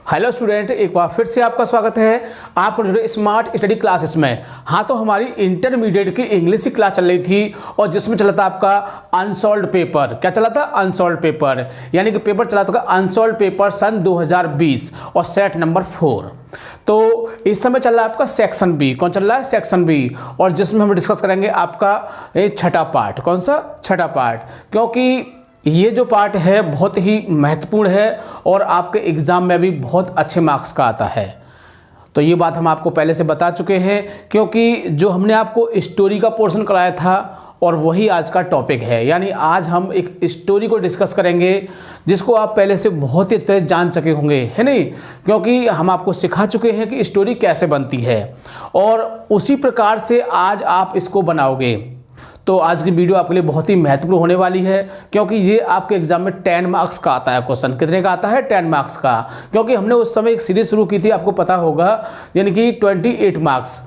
Hello student, एक बार फिर से आपका स्वागत है आपको स्मार्ट स्टडी क्लासेस में। हाँ, तो हमारी इंटरमीडिएट की इंग्लिश की क्लास चल रही थी और जिसमें चला था आपका अनसॉल्व्ड पेपर। क्या चला था? अनसॉल्व्ड पेपर, यानी कि पेपर चला था अनसॉल्व्ड पेपर सन 2020 और सेट नंबर 4। तो इस समय चल रहा है आपका सेक्शन बी। कौन चल रहा है? सेक्शन बी, और जिसमें हम डिस्कस करेंगे आपका छठा पार्ट। कौन सा? छठा पार्ट, क्योंकि ये जो पार्ट है बहुत ही महत्वपूर्ण है और आपके एग्जाम में भी बहुत अच्छे मार्क्स का आता है। तो ये बात हम आपको पहले से बता चुके हैं, क्योंकि जो हमने आपको स्टोरी का पोर्शन कराया था और वही आज का टॉपिक है। यानी आज हम एक स्टोरी को डिस्कस करेंगे जिसको आप पहले से बहुत ही अच्छे से जान सके होंगे, है नहीं? क्योंकि हम आपको सिखा चुके हैं कि स्टोरी कैसे बनती है और उसी प्रकार से आज आप इसको बनाओगे। तो आज की वीडियो आपके लिए बहुत ही महत्वपूर्ण होने वाली है, क्योंकि ये आपके एग्जाम में 10 मार्क्स का आता है क्वेश्चन। कितने का आता है? 10 मार्क्स का। क्योंकि हमने उस समय एक सीरीज शुरू की थी, आपको पता होगा, यानी कि 28 मार्क्स,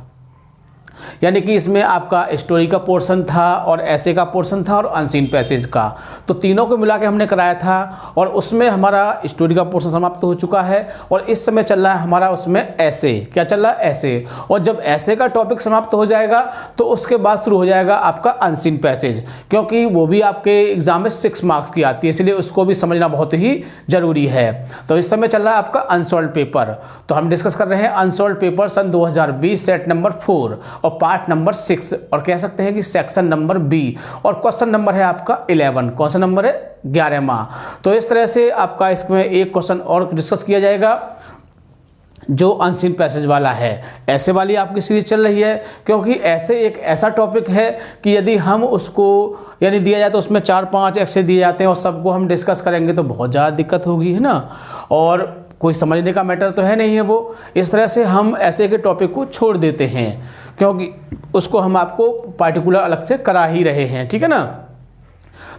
यानी कि इसमें आपका स्टोरी का पोर्शन था और ऐसे का पोर्शन था और अनसीन पैसेज का। तो तीनों को मिला के हमने कराया था और उसमें हमारा स्टोरी का पोर्शन समाप्त हो चुका है और इस समय चल रहा है हमारा उसमें ऐसे। क्या चल रहा है? ऐसे। और जब ऐसे का टॉपिक समाप्त हो जाएगा तो उसके बाद शुरू हो जाएगा आपका अनसीन पैसेज, क्योंकि वो भी आपके एग्जाम में 6 मार्क्स की आती है, इसलिए उसको भी समझना बहुत ही जरूरी है। तो इस समय चल रहा है आपका अनसॉल्व्ड पेपर। तो हम डिस्कस कर रहे हैं अनसॉल्व्ड पेपर सन 2020 सेट नंबर 4 और पार्ट नंबर 6, और कह सकते हैं कि सेक्शन नंबर बी, और क्वेश्चन नंबर है आपका 11। कौन सा नंबर है? 11वां। तो इस तरह से आपका इसमें एक क्वेश्चन और डिस्कस किया जाएगा जो अनसीन पैसेज वाला है। ऐसे वाली आपकी सीरीज चल रही है, क्योंकि ऐसे एक ऐसा टॉपिक है कि यदि हम उसको यानी दिया जाए तो उसमें 4-5 ऐसे दिए जाते हैं और सबको हम डिस्कस करेंगे तो बहुत ज़्यादा दिक्कत होगी, है ना? और कोई समझने का मैटर तो है नहीं है वो। इस तरह से हम ऐसे के टॉपिक को छोड़ देते हैं, क्योंकि उसको हम आपको पार्टिकुलर अलग से करा ही रहे हैं, ठीक है ना?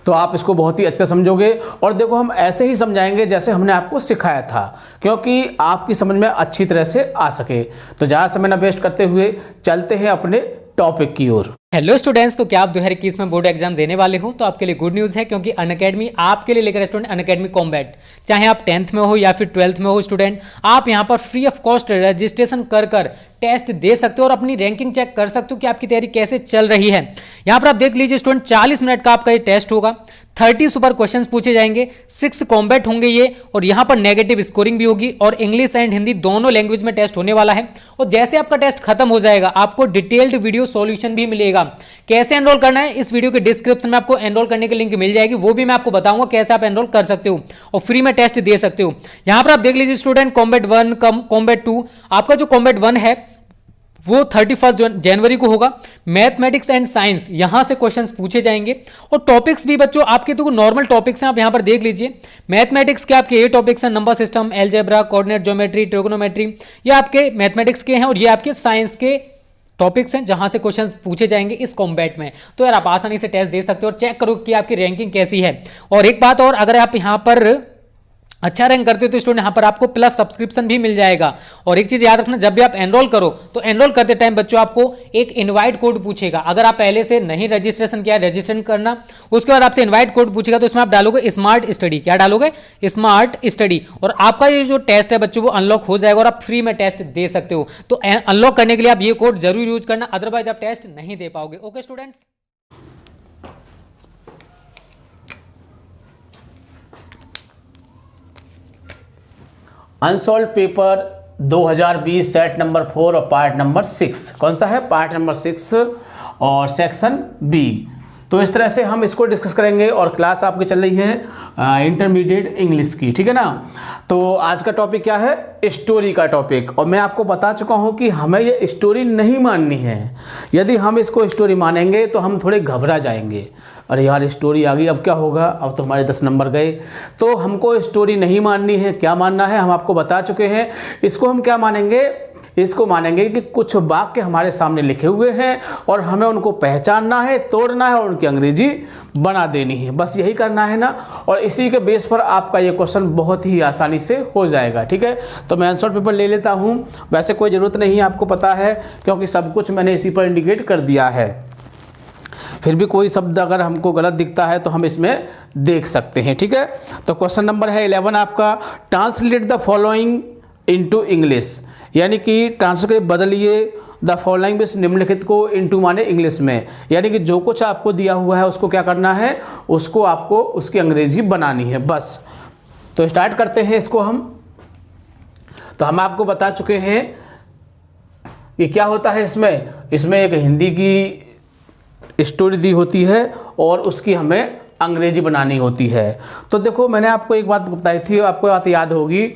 तो आप इसको बहुत ही अच्छे से समझोगे और देखो, हम ऐसे ही समझाएंगे जैसे हमने आपको सिखाया था, क्योंकि आपकी समझ में अच्छी तरह से आ सके। तो ज़्यादा समय न वेस्ट करते हुए चलते हैं अपने टॉपिक की ओर। हेलो स्टूडेंट्स, तो क्या आप 2021 में बोर्ड एग्जाम देने वाले हो? तो आपके लिए गुड न्यूज़ है, क्योंकि अनअकैडमी आपके लिए लेकर स्टूडेंट अनअकैडमी कॉम्बैट, चाहे आप 10th में हो या फिर 12th में हो स्टूडेंट, आप यहां पर फ्री ऑफ कॉस्ट रजिस्ट्रेशन कर टेस्ट दे सकते हो और अपनी रैंकिंग चेक कर सकते हो कि आपकी तैयारी कैसे चल रही है। यहां पर आप देख लीजिए स्टूडेंट, 40 मिनट का आपका ये टेस्ट होगा, 30 सुपर क्वेश्चंस पूछे जाएंगे, 6 कॉम्बैट होंगे ये, और यहां पर नेगेटिव स्कोरिंग भी होगी और इंग्लिश एंड हिंदी दोनों लैंग्वेज में टेस्ट होने वाला है। और जैसे आपका टेस्ट खत्म हो जाएगा आपको डिटेल्ड वीडियो सॉल्यूशन भी मिलेगा। कैसे एनरोल करना है? इस वीडियो के डिस्क्रिप्शन में आपको एनरोल करने की लिंक मिल जाएगी, वो भी मैं आपको बताऊंगा कैसे आप एनरोल कर सकते हो और फ्री में टेस्ट दे सकते हो। यहां पर आप देख लीजिए स्टूडेंट, कॉम्बैट 1, कॉम्बैट 2, आपका जो कॉम्बैट 1 है वो 31 जनवरी को होगा। मैथमेटिक्स एंड साइंस यहां से क्वेश्चंस पूछे जाएंगे और टॉपिक्स भी बच्चों आपके तो नॉर्मल टॉपिक्स हैं, आप यहां पर देख लीजिए। मैथमेटिक्स के आपके ये टॉपिक्स हैं, number system, algebra, coordinate geometry, trigonometry, ये आपके मैथमेटिक्स के हैं और ये आपके साइंस के टॉपिक्स हैं जहां से क्वेश्चंस पूछे जाएंगे इस कॉम्बैट में। तो यार आप आसानी से टेस्ट दे सकते हो और चेक करो कि आपकी रैंकिंग कैसी है। और एक बात और, अगर आप यहां पर अच्छा रैंक करते हो तो स्टूडेंट यहाँ पर आपको प्लस सब्सक्रिप्शन भी मिल जाएगा। और एक चीज याद रखना, जब भी आप एनरोल करो तो एनरोल करते टाइम बच्चों आपको एक इनवाइट कोड पूछेगा। अगर आप पहले से नहीं रजिस्ट्रेशन किया है, रजिस्ट्रेशन करना, उसके बाद आपसे इनवाइट कोड पूछेगा तो इसमें आप डालोगे स्मार्ट स्टडी। क्या डालोगे? Smart study. और आपका ये जो टेस्ट है बच्चों वो अनलॉक हो जाएगा और आप फ्री में टेस्ट दे सकते हो। तो अनलॉक करने के लिए आप ये कोड जरूर यूज करना, अदरवाइज आप टेस्ट नहीं दे पाओगे। Okay students? Unsolved paper 2020 set number 4 और पार्ट नंबर 6। कौन सा है? पार्ट नंबर 6 और सेक्शन बी। तो इस तरह से हम इसको डिस्कस करेंगे और क्लास आपकी चल रही है इंटरमीडिएट इंग्लिश की, ठीक है ना? तो आज का टॉपिक क्या है? स्टोरी का टॉपिक। और मैं आपको बता चुका हूं कि हमें ये स्टोरी नहीं माननी है। यदि हम इसको स्टोरी मानेंगे तो हम थोड़े घबरा जाएंगे, अरे यार स्टोरी आ गई, अब क्या होगा, अब तो हमारे 10 नंबर गए। तो हमको स्टोरी नहीं माननी है। क्या मानना है? हम आपको बता चुके हैं। इसको हम क्या मानेंगे? इसको मानेंगे कि कुछ वाक्य हमारे सामने लिखे हुए हैं और हमें उनको पहचानना है, तोड़ना है और उनकी अंग्रेजी बना देनी है। बस यही करना है ना, और इसी के बेस पर आपका ये क्वेश्चन बहुत ही आसानी से हो जाएगा, ठीक है? तो मैं आंसर पेपर ले लेता हूँ। वैसे कोई ज़रूरत नहीं है, आपको पता है, क्योंकि सब कुछ मैंने इसी पर इंडिकेट कर दिया है। फिर भी कोई शब्द अगर हमको गलत दिखता है तो हम इसमें देख सकते हैं, ठीक है? तो क्वेश्चन नंबर है 11 आपका, translate the following into English, यानी कि ट्रांसलेट बदलिए द फॉलोइंग में निम्नलिखित को इनटू माने इंग्लिश में, यानी कि जो कुछ आपको दिया हुआ है उसको क्या करना है, उसको आपको उसकी अंग्रेजी बनानी है बस। तो स्टार्ट करते हैं इसको हम। तो हम आपको बता चुके हैं कि क्या होता है इसमें एक हिंदी की स्टोरी दी होती है और उसकी हमें अंग्रेजी बनानी होती है। तो देखो मैंने आपको एक बात बताई थी, आपको बात याद होगी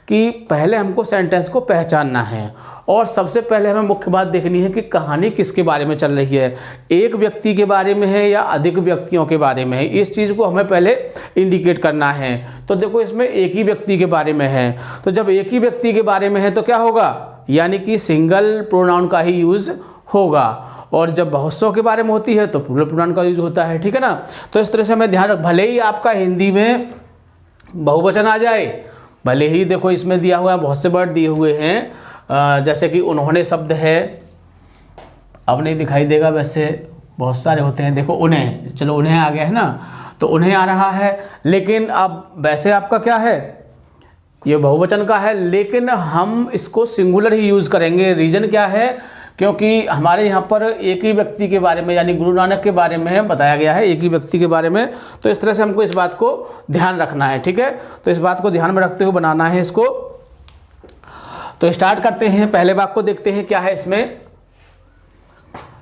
कि पहले हमको सेंटेंस को पहचानना है और सबसे पहले हमें मुख्य बात देखनी है कि कहानी किसके बारे में चल रही है, एक व्यक्ति के बारे में है या अधिक व्यक्तियों के बारे में है, इस चीज़ को हमें पहले इंडिकेट करना है। तो देखो इसमें एक ही व्यक्ति के बारे में है, तो जब एक ही व्यक्ति के बारे में है तो क्या होगा, यानी कि सिंगल प्रोनाउन का ही यूज़ होगा, और जब बहुत सौ के बारे में होती है तो प्लूरल प्रोनाउन का यूज होता है, ठीक है ना। तो इस तरह से हमें ध्यान रख, भले ही आपका हिंदी में बहुवचन आ जाए, भले ही देखो इसमें दिया हुआ है, बहुत से वर्ड दिए हुए हैं, जैसे कि उन्होंने शब्द है, अब नहीं दिखाई देगा, वैसे बहुत सारे होते हैं, देखो उन्हें, चलो उन्हें आ गया है ना, तो उन्हें आ रहा है, लेकिन अब वैसे आपका क्या है, ये बहुवचन का है, लेकिन हम इसको सिंगुलर ही यूज़ करेंगे। रीज़न क्या है, क्योंकि हमारे यहाँ पर एक ही व्यक्ति के बारे में यानी गुरु नानक के बारे में बताया गया है, एक ही व्यक्ति के बारे में, तो इस तरह से हमको इस बात को ध्यान रखना है, ठीक है। तो इस बात को ध्यान में रखते हुए बनाना है इसको। तो स्टार्ट करते हैं, पहले वाक्य को देखते हैं क्या है इसमें,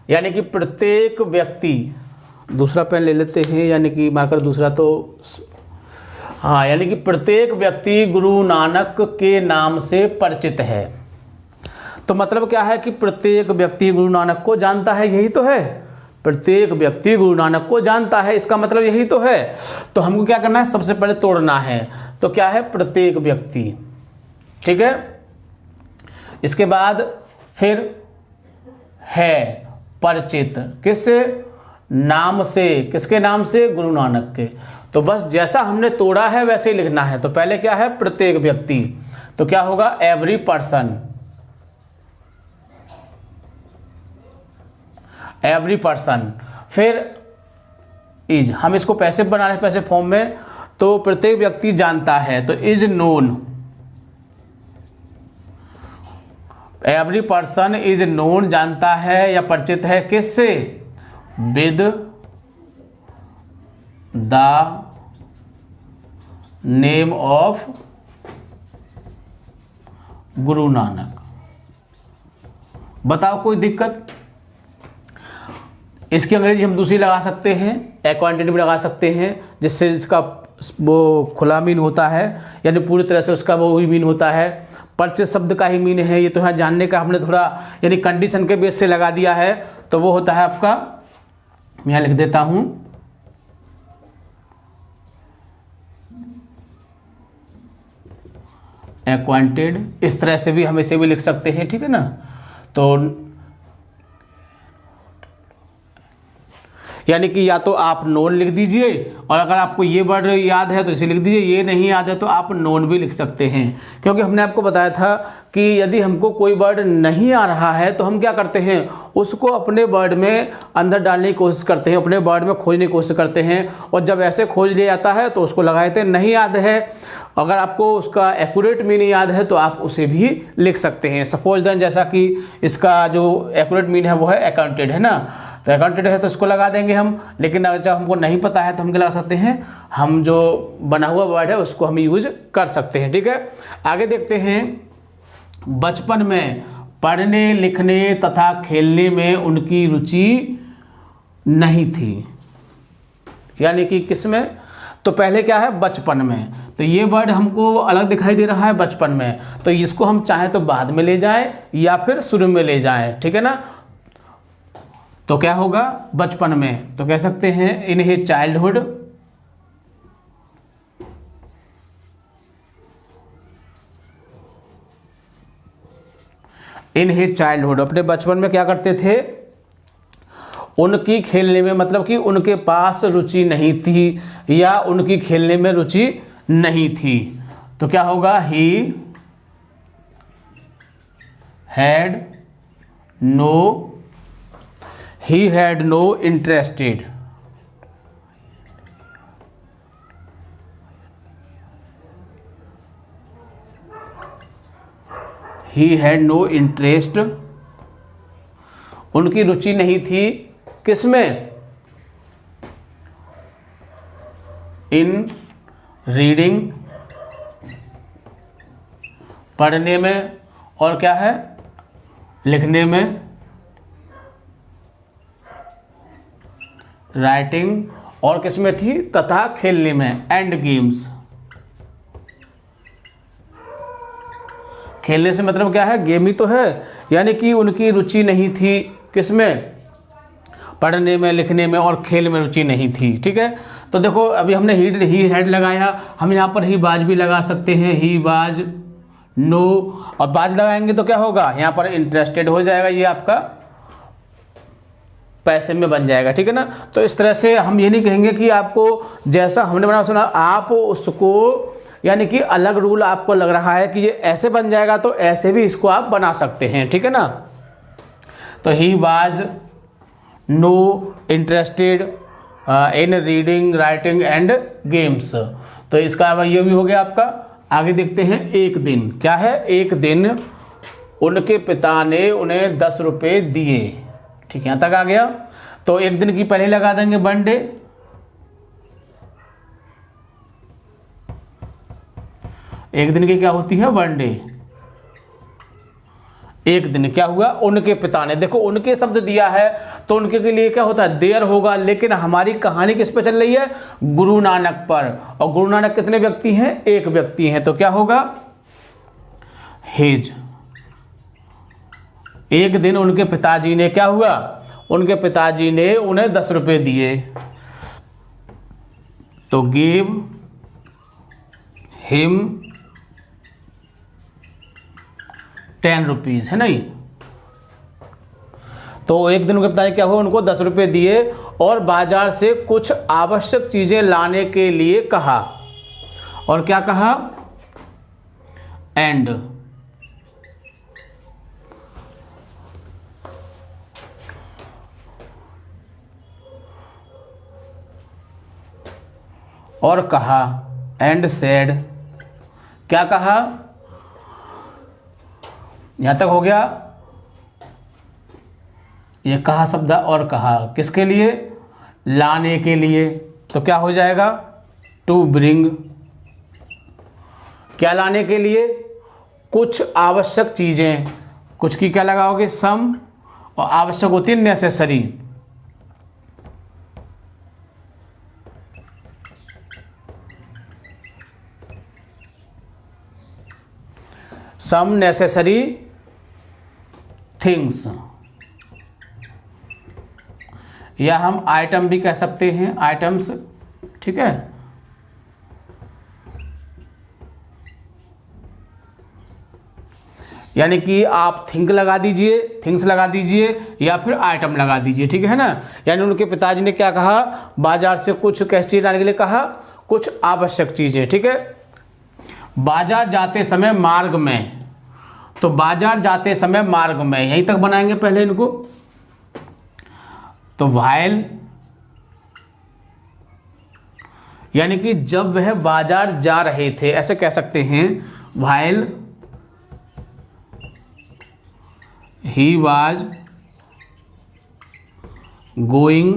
यानी कि प्रत्येक व्यक्ति, दूसरा पेन ले लेते हैं, यानी कि मार्कर दूसरा, तो हाँ, यानी कि प्रत्येक व्यक्ति गुरु नानक के नाम से परिचित है। तो मतलब क्या है कि प्रत्येक व्यक्ति गुरु नानक को जानता है, यही तो है, प्रत्येक व्यक्ति गुरु नानक को जानता है, इसका मतलब यही तो है। तो हमको क्या करना है, सबसे पहले तोड़ना है, तो क्या है, प्रत्येक व्यक्ति, ठीक है। इसके बाद फिर है परिचित, किससे, नाम से, किसके नाम से, गुरु नानक के। तो बस जैसा हमने तोड़ा है वैसे ही लिखना है। तो पहले क्या है, प्रत्येक व्यक्ति, तो क्या होगा, एवरी पर्सन, एवरी पर्सन। फिर इज, हम इसको पैसे बना रहे हैं, पैसे फॉर्म में, तो प्रत्येक व्यक्ति जानता है, तो is known, every person is known, जानता है या परिचित है, किससे, with the name of Guru Nanak. बताओ कोई दिक्कत, इसकी अंग्रेजी हम दूसरी लगा सकते हैं, एक्वांटिटी भी लगा सकते हैं, जिससे इसका वो खुला मीन होता है, यानी पूरी तरह से उसका वो ही मीन होता है, परिचित शब्द का ही मीन है, ये तो यहाँ जानने का हमने थोड़ा यानी कंडीशन के बेस से लगा दिया है, तो वो होता है आपका, मैं यहाँ लिख देता हूँ, एक्वांटेड, इस तरह से भी हम इसे भी लिख सकते हैं, ठीक है ना। तो यानी कि या तो आप नोन लिख दीजिए, और अगर आपको ये वर्ड याद है तो इसे लिख दीजिए, ये नहीं याद है तो आप नोन भी लिख सकते हैं। क्योंकि हमने आपको बताया था कि यदि हमको कोई वर्ड नहीं आ रहा है तो हम क्या करते हैं, उसको अपने वर्ड में अंदर डालने की कोशिश करते हैं, अपने वर्ड में खोजने की कोशिश करते हैं, और जब ऐसे खोज लिया जाता है तो उसको लगा देते हैं। नहीं याद है, अगर आपको उसका एक्यूरेट मीनिंग याद है तो आप उसे भी लिख सकते हैं। सपोज देन, जैसा कि इसका जो एक्यूरेट मीनिंग है वो है अकाउंटेड, है ना, तो अकाउंटेड है तो इसको लगा देंगे हम, लेकिन अगर जब हमको नहीं पता है तो हम क्या लगा सकते हैं, हम जो बना हुआ वर्ड है उसको हम यूज कर सकते हैं, ठीक है। आगे देखते हैं, बचपन में पढ़ने लिखने तथा खेलने में उनकी रुचि नहीं थी, यानी कि किसमें, तो पहले क्या है, बचपन में, तो ये वर्ड हमको अलग दिखाई दे रहा है बचपन में, तो इसको हम चाहे तो बाद में ले जाएं या फिर शुरू में ले जाएं, ठीक है ना। तो क्या होगा, बचपन में, तो कह सकते हैं in his childhood, in his childhood, अपने बचपन में क्या करते थे, उनकी खेलने में, मतलब कि उनके पास रुचि नहीं थी या उनकी खेलने में रुचि नहीं थी, तो क्या होगा, he had no interested, he had no interest, उनकी रुचि नहीं थी किसमें, इन रीडिंग, पढ़ने में, और क्या है, लिखने में, राइटिंग, और किसमें थी, तथा खेलने में, एंड गेम्स। खेलने से मतलब क्या है, गेम ही तो है, यानी कि उनकी रुचि नहीं थी किसमें, पढ़ने में, लिखने में और खेल में रुचि नहीं थी। ठीक है, तो देखो अभी हमने ही हैड लगाया, हम यहाँ पर ही बाज भी लगा सकते हैं, ही बाज, नो, और बाज लगाएंगे तो क्या होगा, यहाँ पर इंटरेस्टेड हो जाएगा, ये आपका पैसे में बन जाएगा। ठीक है ना, तो इस तरह से हम ये नहीं कहेंगे कि आपको जैसा हमने बना सुना आप उसको, यानी कि अलग रूल आपको लग रहा है कि ये ऐसे बन जाएगा, तो ऐसे भी इसको आप बना सकते हैं। ठीक है ना, तो he was no interested in reading, writing and games. तो इसका ये भी हो गया आपका। आगे देखते हैं, एक दिन क्या है, एक दिन उनके पिता ने उन्हें 10 रुपये दिए। ठीक है, यहाँ तक आ गया। तो एक दिन की पहले लगा देंगे वन डे, एक दिन की क्या होती है, वन डे। एक दिन क्या हुआ, उनके पिता ने, देखो उनके शब्द दिया है तो उनके के लिए क्या होता है, देयर होगा, लेकिन हमारी कहानी किस पे चल रही है, गुरु नानक पर, और गुरु नानक कितने व्यक्ति हैं, एक व्यक्ति हैं, तो क्या होगा, हिज। एक दिन उनके पिताजी ने, क्या हुआ, उनके पिताजी ने उन्हें 10 रुपये दिए, तो गिव हिम 10 रुपीज़, है नहीं। तो एक दिन उनके पिताजी क्या हुआ, उनको 10 रुपये दिए और बाजार से कुछ आवश्यक चीज़ें लाने के लिए कहा, और क्या कहा, एंड और कहा, एंड सेड, क्या कहा, यहां तक हो गया। ये कहा शब्द और कहा किसके लिए, लाने के लिए, तो क्या हो जाएगा, टू ब्रिंग। क्या लाने के लिए, कुछ आवश्यक चीजें, कुछ की क्या लगाओगे, सम, और आवश्यक होती है नेसेसरी। सम नेसेसरी थिंग्स, या हम आइटम भी कह सकते हैं, आइटम्स। ठीक है, यानी कि आप थिंक लगा दीजिए, थिंग्स लगा दीजिए, या फिर आइटम लगा दीजिए। ठीक है ना, यानी उनके पिताजी ने क्या कहा, बाजार से कुछ कैसी चीज लाने के लिए कहा, कुछ आवश्यक चीजें। ठीक है, बाजार जाते समय मार्ग में, तो बाजार जाते समय मार्ग में, यहीं तक बनाएंगे पहले इनको। तो व्हाइल, यानी कि जब वह बाजार जा रहे थे, ऐसे कह सकते हैं, while he was going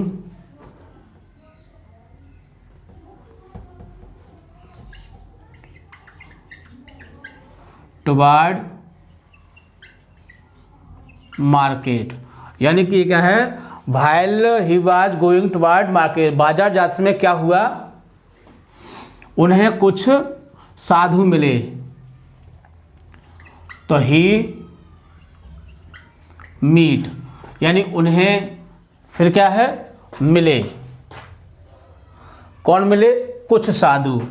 toward market, यानी कि क्या है, while he was going toward market, बाजार जाते समय क्या हुआ, उन्हें कुछ साधु मिले, तो ही मीट, यानी उन्हें फिर क्या है, मिले, कौन मिले, कुछ साधु,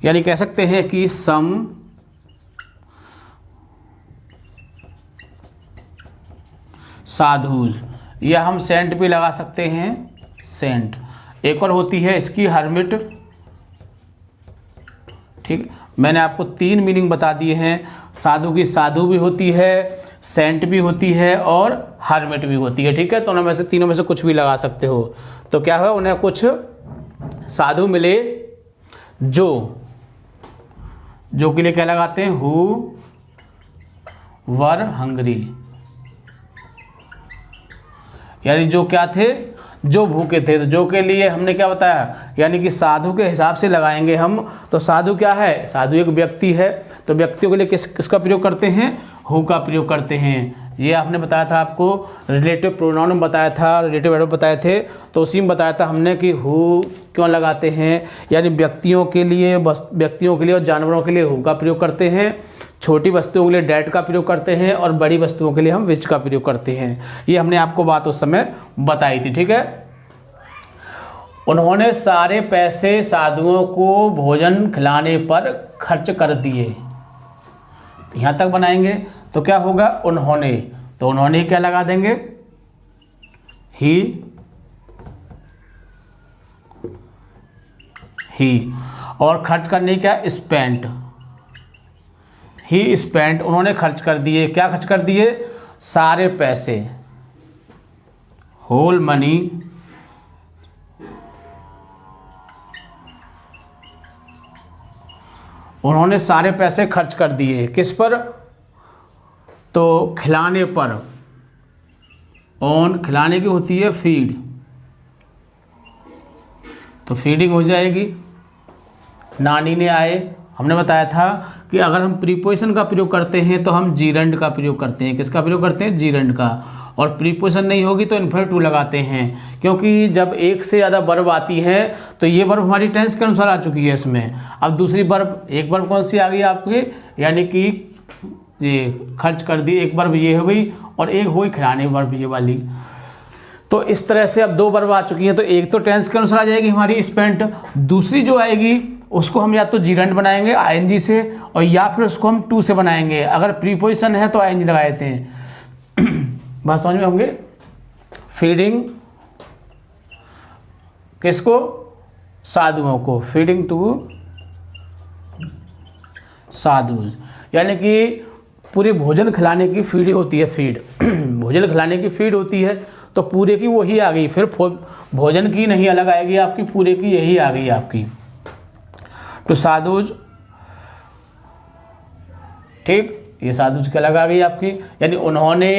यानी कह सकते हैं कि सम साधु, या हम सेंट भी लगा सकते हैं, सेंट। एक और होती है इसकी, हर्मिट। ठीक, मैंने आपको 3 मीनिंग बता दिए हैं। साधु की साधु भी होती है, सेंट भी होती है, और हर्मिट भी होती है। ठीक है, तो उनमें से तीनों में से कुछ भी लगा सकते हो। तो क्या हुआ, उन्हें कुछ साधु मिले, जो के लिए क्या लगाते हैं, हु वर हंग्री, यानी जो क्या थे, जो भूखे थे। तो जो के लिए हमने क्या बताया, यानी कि साधु के हिसाब से लगाएंगे हम। तो साधु क्या है, साधु एक व्यक्ति है। तो व्यक्तियों के लिए किसका प्रयोग करते हैं, हु का प्रयोग करते हैं। ये आपने बताया था, आपको रिलेटिव प्रोनाउन बताया था, रिलेटिव एडवर्ब बताए थे। तो उसी में बताया था हमने कि हु क्यों लगाते हैं, यानी व्यक्तियों के लिए और जानवरों के लिए हु का प्रयोग करते हैं, छोटी वस्तुओं के लिए डैट का प्रयोग करते हैं, और बड़ी वस्तुओं के लिए हम विच का प्रयोग करते हैं। ये हमने आपको बात उस समय बताई थी, ठीक है। उन्होंने सारे पैसे साधुओं को भोजन खिलाने पर खर्च कर दिए। यहां तक बनाएंगे तो क्या होगा, उन्होंने। तो उन्होंने क्या लगा देंगे, ही, और खर्च करने क्या, स्पेंट, ही स्पेंट, उन्होंने खर्च कर दिए। क्या खर्च कर दिए, सारे पैसे, होल मनी, उन्होंने सारे पैसे खर्च कर दिए। किस पर, तो खिलाने पर, ऑन, खिलाने की होती है फीड, तो फीडिंग हो जाएगी। नानी ने आए, हमने बताया था कि अगर हम प्रीपोजिशन का प्रयोग करते हैं तो हम जीरंड का प्रयोग करते हैं। किसका प्रयोग करते हैं, जीरंड का। और प्रीपोजिशन नहीं होगी तो इन्फिनिटिव टू लगाते हैं, क्योंकि जब एक से ज़्यादा वर्ब आती है तो ये वर्ब हमारी टेंस के अनुसार आ चुकी है इसमें। अब दूसरी वर्ब, एक वर्ब कौन सी आ गई आपकी, यानी कि ये खर्च कर दी, एक वर्ब ये हो गई, और एक हुई खिलाने वर्ब ये वाली। तो इस तरह से अब दो वर्ब आ चुकी हैं। तो एक तो टेंस के अनुसार आ जाएगी हमारी स्पेंट, दूसरी जो आएगी उसको हम या तो जीरंड बनाएंगे आईएनजी से, और या फिर उसको हम टू से बनाएंगे। अगर प्रीपोजिशन है तो आईएनजी लगा देते हैं। बात समझ में होंगे। फीडिंग किसको, साधुओं को, फीडिंग टू साधु, यानी कि पूरे भोजन खिलाने की फीड होती है, फीड भोजन खिलाने की फीड होती है। तो पूरे की वही आ गई, फिर भोजन की नहीं अलग आएगी आपकी, पूरे की यही आ गई आपकी, तो साधुज, ठीक, ये साधुज की अलग आ गई आपकी। यानी उन्होंने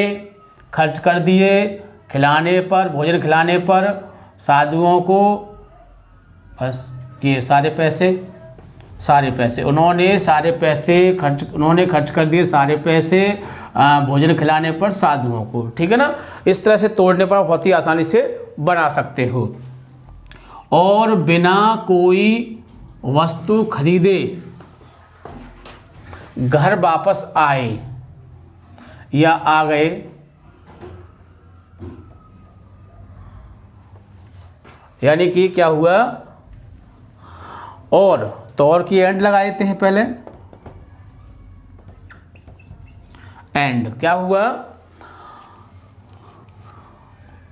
खर्च कर दिए खिलाने पर, भोजन खिलाने पर साधुओं को, बस ये सारे पैसे, उन्होंने सारे पैसे उन्होंने खर्च कर दिए सारे पैसे भोजन खिलाने पर साधुओं को, ठीक है ना। इस तरह से तोड़ने पर बहुत ही आसानी से बना सकते हो। और बिना कोई वस्तु खरीदे घर वापस आए या आ गए, यानी कि क्या हुआ, और की एंड लगा देते हैं पहले, एंड क्या हुआ,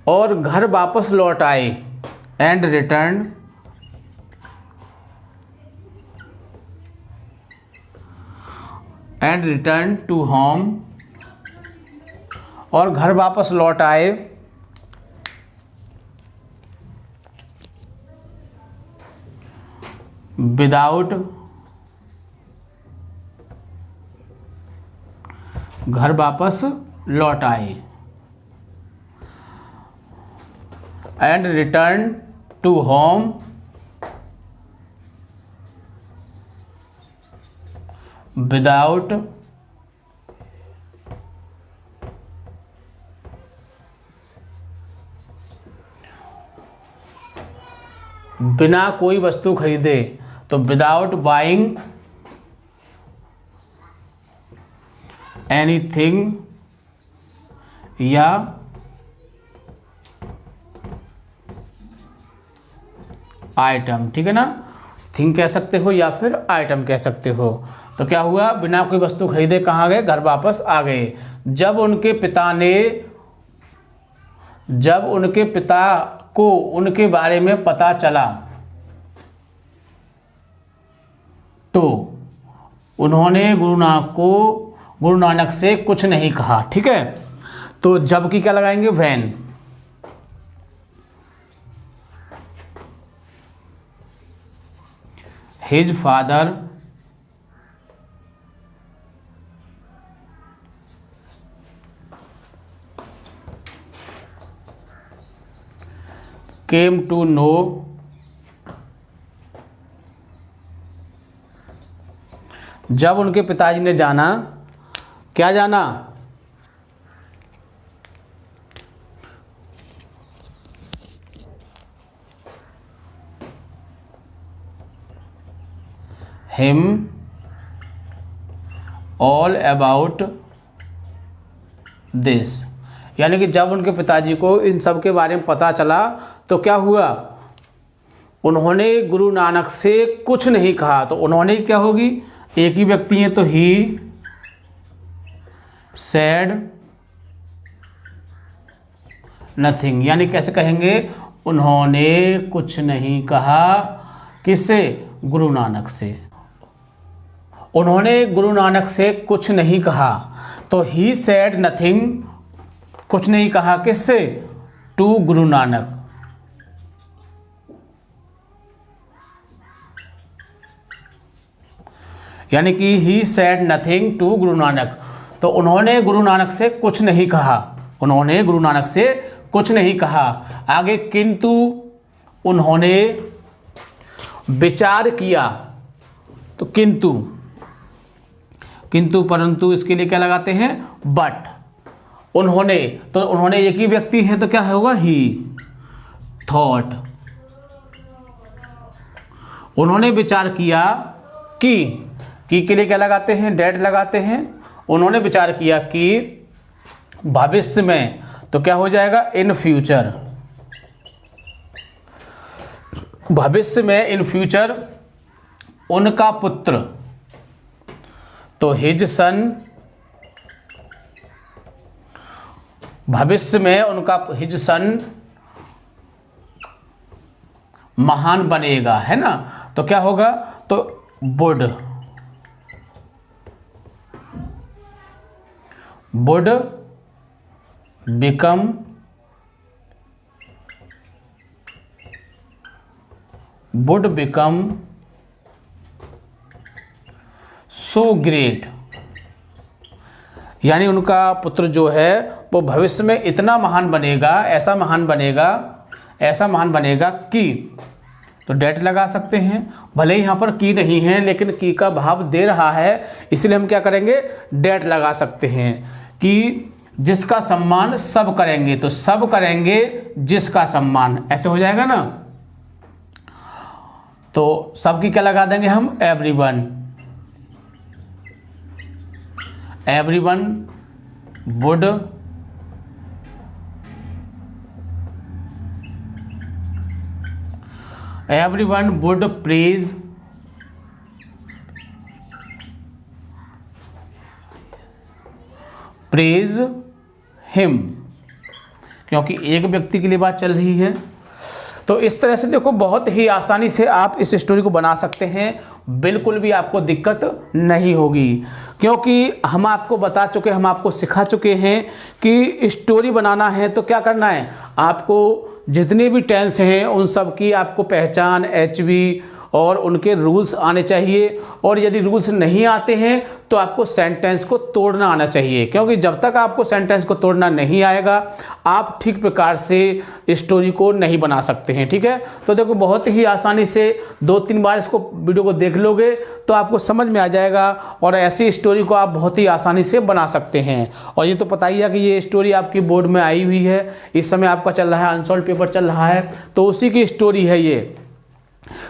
और घर वापस लौट आए, एंड रिटर्न टू होम, और घर वापस लौट आए विदाउट, घर वापस लौट आए, and return to home without बिना कोई वस्तु खरीदे, तो विदाउट बाइंग एनीथिंग या आइटम, ठीक है ना, थिंग कह सकते हो या फिर आइटम कह सकते हो। तो क्या हुआ, बिना कोई वस्तु खरीदे कहाँ गए, घर वापस आ गए। जब उनके पिता को उनके बारे में पता चला तो उन्होंने गुरु नानक से कुछ नहीं कहा, ठीक है। तो जब की क्या लगाएंगे, when, his father came to know जब उनके पिताजी ने जाना, क्या जाना, हिम ऑल अबाउट दिस, यानी कि जब उनके पिताजी को इन सब के बारे में पता चला तो क्या हुआ, उन्होंने गुरु नानक से कुछ नहीं कहा। तो उन्होंने क्या होगी, एक ही व्यक्ति है तो ही सेड नथिंग, यानी कैसे कहेंगे, उन्होंने कुछ नहीं कहा, किससे, गुरु नानक से। उन्होंने गुरु नानक से कुछ नहीं कहा, तो ही सेड नथिंग, कुछ नहीं कहा किससे, टू गुरु नानक। यानी कि he said nothing to Guru Nanak, तो उन्होंने गुरु नानक से कुछ नहीं कहा, उन्होंने गुरु नानक से कुछ नहीं कहा। आगे किंतु उन्होंने विचार किया, तो किंतु, किंतु परंतु इसके लिए क्या लगाते हैं, बट। उन्होंने, तो उन्होंने एक ही व्यक्ति है तो क्या होगा, ही थॉट। उन्होंने विचार किया कि के लिए क्या लगाते हैं, डेट लगाते हैं। उन्होंने विचार किया कि भविष्य में, तो क्या हो जाएगा, इन फ्यूचर, भविष्य में, इन फ्यूचर, उनका पुत्र, तो हिज सन, भविष्य में उनका हिज सन महान बनेगा, है ना। तो क्या होगा, तो वुड बिकम सो ग्रेट, यानी उनका पुत्र जो है वो भविष्य में इतना महान बनेगा, ऐसा महान बनेगा, ऐसा महान बनेगा कि, तो डेट लगा सकते हैं। भले ही यहाँ पर की नहीं है लेकिन की का भाव दे रहा है, इसलिए हम क्या करेंगे, डेट लगा सकते हैं कि जिसका सम्मान सब करेंगे, तो सब करेंगे जिसका सम्मान, ऐसे हो जाएगा ना। तो सबकी क्या लगा देंगे हम, everyone, everyone would praise him, क्योंकि एक व्यक्ति के लिए बात चल रही है। तो इस तरह से देखो, बहुत ही आसानी से आप इस स्टोरी को बना सकते हैं, बिल्कुल भी आपको दिक्कत नहीं होगी, क्योंकि हम आपको बता चुके, हम आपको सिखा चुके हैं कि स्टोरी बनाना है तो क्या करना है, आपको जितने भी टेंस हैं उन सब की आपको पहचान, एचवी और उनके रूल्स आने चाहिए। और यदि रूल्स नहीं आते हैं तो आपको सेंटेंस को तोड़ना आना चाहिए, क्योंकि जब तक आपको सेंटेंस को तोड़ना नहीं आएगा आप ठीक प्रकार से स्टोरी को नहीं बना सकते हैं। ठीक है, तो देखो बहुत ही आसानी से 2-3 बार इसको वीडियो को देख लोगे तो आपको समझ में आ जाएगा, और ऐसी स्टोरी को आप बहुत ही आसानी से बना सकते हैं। और ये तो पता ही है कि ये स्टोरी आपकी बोर्ड में आई हुई है, इस समय आपका चल रहा है अनसॉल्व पेपर चल रहा है, तो उसी की स्टोरी है ये।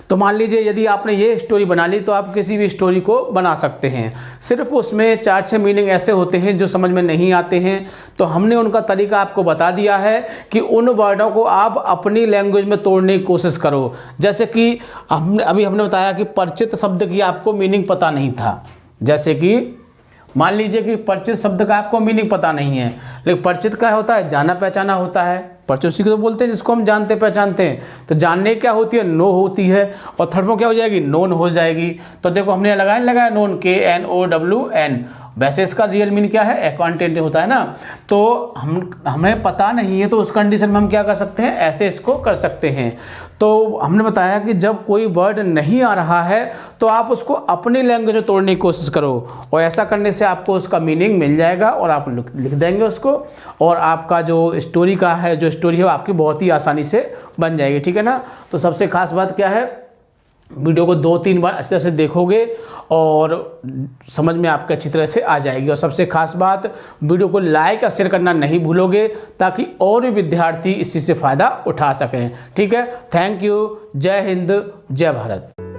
तो मान लीजिए यदि आपने ये स्टोरी बना ली तो आप किसी भी स्टोरी को बना सकते हैं। सिर्फ उसमें 4-6 मीनिंग ऐसे होते हैं जो समझ में नहीं आते हैं, तो हमने उनका तरीका आपको बता दिया है कि उन वर्डों को आप अपनी लैंग्वेज में तोड़ने की कोशिश करो। जैसे कि हमने बताया कि परिचित शब्द की आपको मीनिंग पता नहीं था, जैसे कि मान लीजिए कि परिचित शब्द का आपको मीनिंग पता नहीं है, लेकिन परिचित क्या होता है, जाना पहचाना होता है। परिचित उसी को तो बोलते हैं जिसको हम जानते पहचानते हैं। तो जानने क्या होती है, नो होती है, और थर्ड में क्या हो जाएगी, नोन हो जाएगी। तो देखो हमने लगाया नोन, KNOWN, वैसे इसका रियल मीनिंग क्या है, अकाउंटेंट होता है ना, तो हमें पता नहीं है तो उस कंडीशन में हम क्या कर सकते हैं, ऐसे इसको कर सकते हैं। तो हमने बताया कि जब कोई वर्ड नहीं आ रहा है तो आप उसको अपनी लैंग्वेज में तोड़ने की कोशिश करो, और ऐसा करने से आपको उसका मीनिंग मिल जाएगा और आप लिख देंगे उसको, और आपका जो स्टोरी का है, जो स्टोरी है वो आपकी बहुत ही आसानी से बन जाएगी, ठीक है ना। तो सबसे खास बात क्या है, वीडियो को 2-3 बार अच्छी तरह से देखोगे और समझ में आपके अच्छी तरह से आ जाएगी। और सबसे खास बात, वीडियो को लाइक और शेयर करना नहीं भूलोगे ताकि और भी विद्यार्थी इसी से फ़ायदा उठा सकें, ठीक है। Thank you. जय हिंद, जय भारत।